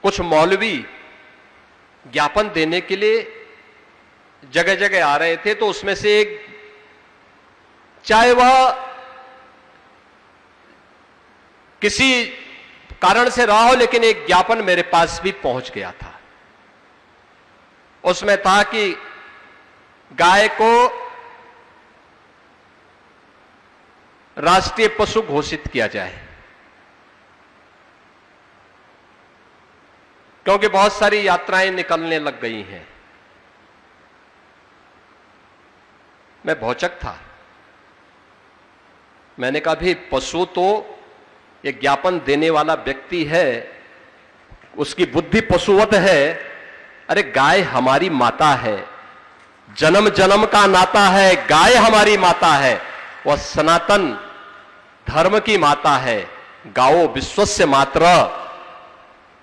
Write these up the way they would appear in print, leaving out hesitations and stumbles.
कुछ मौलवी ज्ञापन देने के लिए जगह जगह आ रहे थे, तो उसमें से एक, चाहे वह किसी कारण से रहा हो, लेकिन एक ज्ञापन मेरे पास भी पहुंच गया था। उसमें था कि गाय को राष्ट्रीय पशु घोषित किया जाए, क्योंकि बहुत सारी यात्राएं निकलने लग गई हैं। मैं भौचक था। मैंने कहा भी पशु तो एक ज्ञापन देने वाला व्यक्ति है, उसकी बुद्धि पशुवत है। अरे गाय हमारी माता है, जन्म जन्म का नाता है। गाय हमारी माता है, वह सनातन धर्म की माता है। गाओ विश्वस्य मातरः,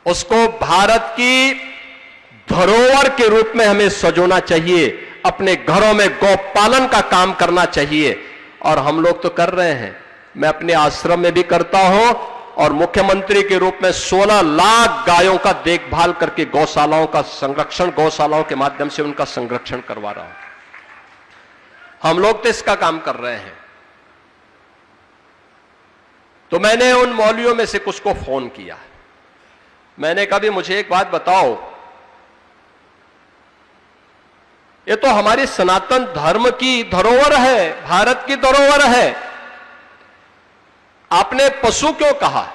उसको भारत की धरोहर के रूप में हमें सजोना चाहिए। अपने घरों में गौपालन का काम करना चाहिए, और हम लोग तो कर रहे हैं। मैं अपने आश्रम में भी करता हूं, और मुख्यमंत्री के रूप में 16 लाख गायों का देखभाल करके गौशालाओं का संरक्षण, गौशालाओं के माध्यम से उनका संरक्षण करवा रहा हूं। हम लोग तो इसका काम कर रहे हैं। तो मैंने उन मौलवियों में से कुछ को फोन किया। मैंने कहा भी मुझे एक बात बताओ, ये तो हमारी सनातन धर्म की धरोहर है, भारत की धरोहर है, आपने पशु क्यों कहा?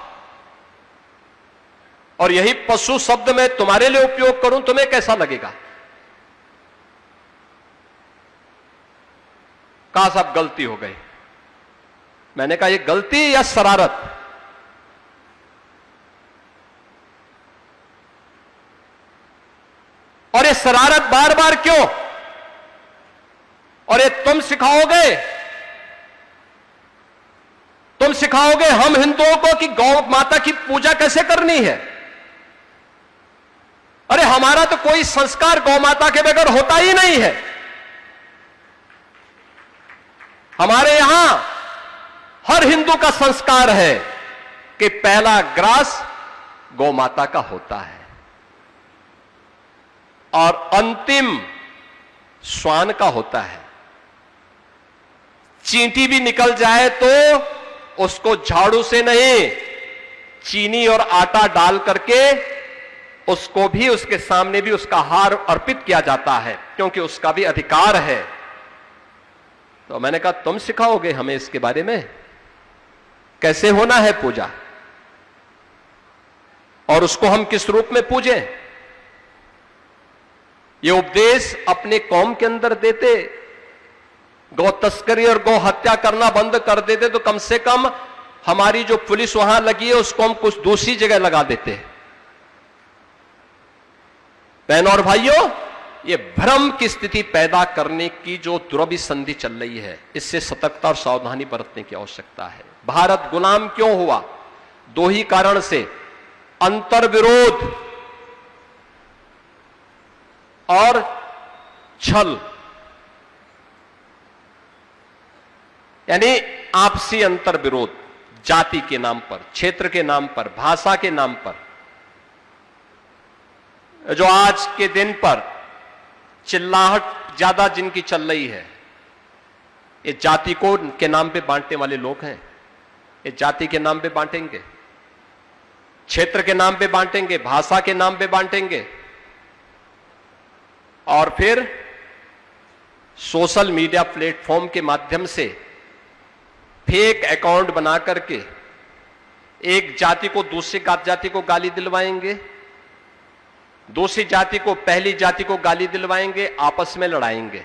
और यही पशु शब्द मैं तुम्हारे लिए उपयोग करूं, तुम्हें कैसा लगेगा? कहा साहब गलती हो गई। मैंने कहा ये गलती या शरारत? और ये शरारत बार बार क्यों? और ये तुम सिखाओगे हम हिंदुओं को कि गौ माता की पूजा कैसे करनी है? अरे हमारा तो कोई संस्कार गौ माता के बगैर होता ही नहीं है। हमारे यहां हर हिंदू का संस्कार है कि पहला ग्रास गौ माता का होता है, और अंतिम श्वान का होता है। चींटी भी निकल जाए तो उसको झाड़ू से नहीं, चीनी और आटा डाल करके उसको भी, उसके सामने भी उसका हार अर्पित किया जाता है, क्योंकि उसका भी अधिकार है। तो मैंने कहा तुम सिखाओगे हमें इसके बारे में, कैसे होना है पूजा, और उसको हम किस रूप में पूजें? ये उपदेश अपने कौम के अंदर देते, गौ तस्करी और गौ हत्या करना बंद कर देते, तो कम से कम हमारी जो पुलिस वहां लगी है उसको हम कुछ दूसरी जगह लगा देते। बहनों और भाइयों, ये भ्रम की स्थिति पैदा करने की जो दुरभिसंधि चल रही है, इससे सतर्कता और सावधानी बरतने की आवश्यकता है। भारत गुलाम क्यों हुआ? दो ही कारण से, अंतर्विरोध और छल, यानी आपसी अंतर्विरोध, जाति के नाम पर, क्षेत्र के नाम पर, भाषा के नाम पर। जो आज के दिन पर चिल्लाहट ज्यादा जिनकी चल रही है, ये जाति को के नाम पे बांटने वाले लोग हैं। ये जाति के नाम पे बांटेंगे, क्षेत्र के नाम पे बांटेंगे, भाषा के नाम पे बांटेंगे, और फिर सोशल मीडिया प्लेटफॉर्म के माध्यम से फेक अकाउंट बना करके एक जाति को दूसरी जाति को गाली दिलवाएंगे, दूसरी जाति को पहली जाति को गाली दिलवाएंगे, आपस में लड़ाएंगे।